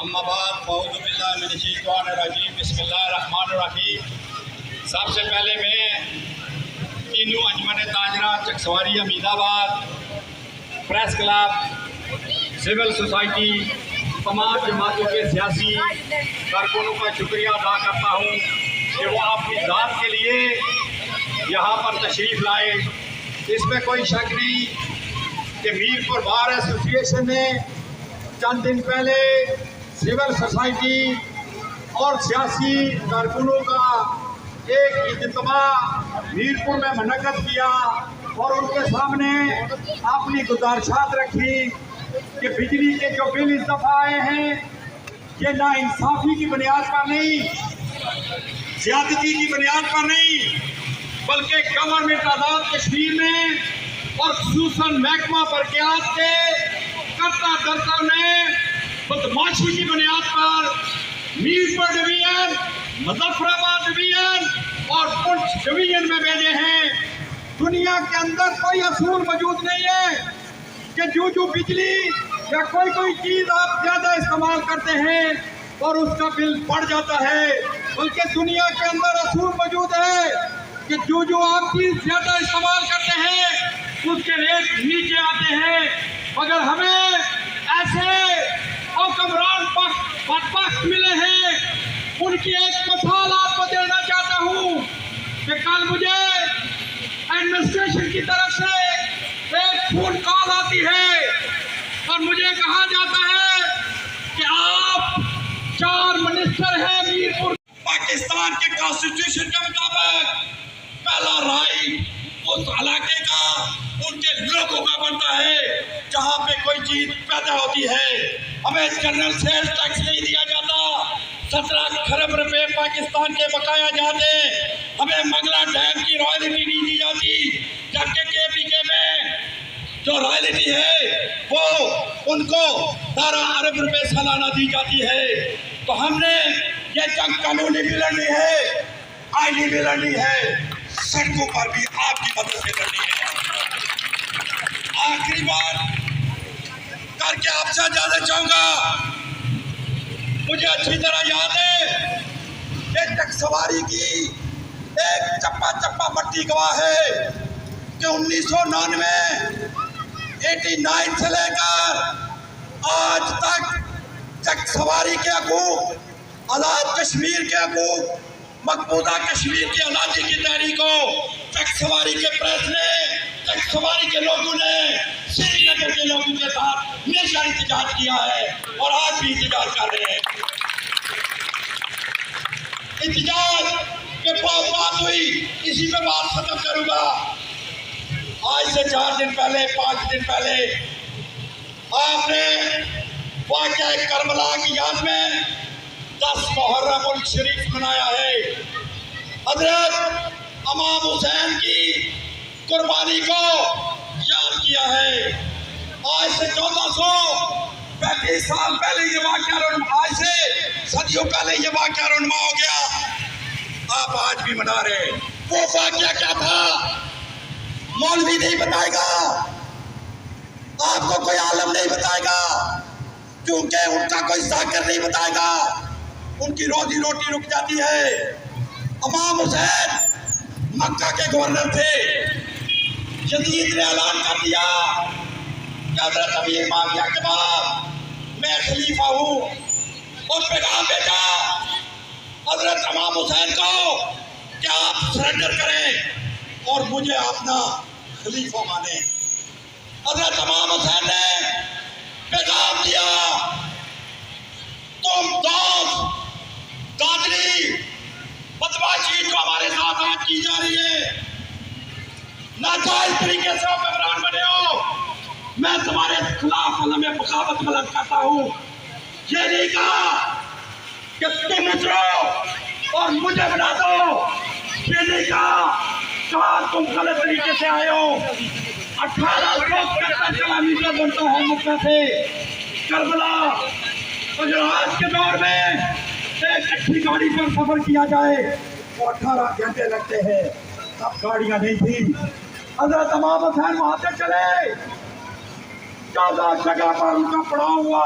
اما بعد فاعوذ باللہ من الشیطان الرجیم بسم اللہ الرحمن الرحیم۔ سب سے پہلے میں تینوں انجمن تاجرہ چکسواری حمید آباد، پریس کلب، سول سوسائٹی، تمام جماعتوں کے سیاسی کارکنوں کا شکریہ ادا کرتا ہوں کہ وہ اپنی ذات کے لیے یہاں پر تشریف لائے۔ اس میں کوئی شک نہیں کہ میرپور بار ایسوسی ایشن نے چند دن پہلے سول سوسائٹی اور سیاسی کارکنوں کا ایک اجتماع میرپور میں منعقد کیا اور ان کے سامنے اپنی گزارشات رکھی کہ بجلی کے جو بل اس دفعہ آئے ہیں یہ ناانصافی کی بنیاد پر نہیں، زیادتی کی بنیاد پر نہیں، بلکہ گورنمنٹ آزاد کشمیر میں اور خصوصاً محکمہ برقیات کے کرتا دھرتا نے بدماشی کی بنیاد پر میرپور ڈویژن، مظفر آباد ڈویژن اور پنچ ڈویژن میں بھیجے ہیں۔ دنیا کے اندر کوئی اصول موجود نہیں ہے کہ جو بجلی یا کوئی چیز آپ زیادہ استعمال کرتے ہیں اور اس کا بل بڑھ جاتا ہے، بلکہ دنیا کے اندر اصول موجود ہے کہ جو آپ چیز زیادہ استعمال کرتے ہیں اس کے ریٹ نیچے آتے ہیں۔ مگر ہمیں ایسے حکمران بدبخت ملے ہیں، ان کی ایک مثال آپ کو دینا چاہتا ہوں کہ کل مجھے ایڈمنسٹریشن کی طرف سے ایک فون کال آتی ہے اور مجھے کہا جاتا ہے کہ آپ 4 منسٹر ہیں میرپور۔ پاکستان کے کانسٹیٹیوشن کے مطابق پہلا رائٹ اس علاقے کا ان کے لوگوں کا بنتا ہے جہاں پہ کوئی چیز پیدا ہوتی ہے۔ ہمیں جنرل سیلز ٹیکس نہیں دیا جاتا، 17 کھرب روپے پاکستان کے بقایا جاتے، ہمیں منگلا ڈیم کی رائلٹی نہیں دی جاتی، جبکہ کے پی کے میں جو رائلٹی ہے وہ ان کو 12 ارب روپے سالانہ دی جاتی ہے۔ تو ہم نے یہ جنگ قانونی بھی لڑنی ہے، آئینی بھی لڑنی ہے، سڑکوں پر بھی آپ کی مدد سے لڑنی ہے۔ آخری بات کر کے آپ سے اجازت چاہوں گا، مجھے اچھی طرح یاد ہے کہ چکسواری کی ایک چپا چپا مٹی گواہ ہے کہ 1999 سے لے کر آج تک چکسواری کے حقوق، آزاد کشمیر کے حقوق، مقبوضہ کشمیر کی آزادی کی تحریکوں چکسواری کے پریس نے، چکسواری کے لوگوں نے، سری نگر کے لوگوں کے ساتھ ہمیشہ احتجاج کیا ہے اور آج بھی احتجاج کر رہے ہیں۔ احتجاج کے بعد بات ہوئی، اسی پہ بات ختم کروں گا۔ آج سے 4 دن پہلے، 5 دن پہلے آپ نے واقعہ کربلا کی یاد میں 10 محرم الشریف منایا ہے۔ حضرت امام حسین کی قربانی کو یاد کیا ہے۔ آج سے 1435 سال پہلے یہ واقعہ رونما، آج سے صدیوں پہلے یہ واقعہ رونما ہو گیا، آپ آج بھی منا رہے ہیں۔ وہ واقعہ کیا تھا مولوی نہیں بتائے گا، آپ کو کوئی عالم نہیں بتائے گا، کیونکہ ان کا کوئی ذاکر نہیں بتائے گا، ان کی روزی روٹی رک جاتی ہے۔ امام حسین مکہ کے گورنر تھے، یزید نے اعلان کر دیا کہ حضرت امیر معاویہ کے بعد میں خلیفہ ہوں، اور پیغام بھیجا حضرت امام حسین کو کہ آپ سرنڈر کریں اور مجھے اپنا خلیفہ مانیں۔ حضرت امام حسین نے پیغام دیا، تم دادری بدماشی جو ہمارے ساتھ آج کی جا رہی ہے، ناجائز طریقے سے حکمران بنے ہو، میں تمہارے خلاف علم بغاوت بلند کرتا ہوں۔ یہ نہیں کہا کہ تم اترو اور مجھے بنا دو، یہ نہیں کہا تم غلط طریقے سے آئے ہو۔ 18 کلومیٹر بنتا ہے مکہ سے کربلا، اگر آج کے دور میں ایک اچھی گاڑی پر سفر کیا جائے تو 18 گھنٹے لگتے ہیں، تب گاڑیاں نہیں تھی۔ حضرت امام حسین وہاں سے چلے، 14 جگہ پر ان کا پڑاؤ ہوا،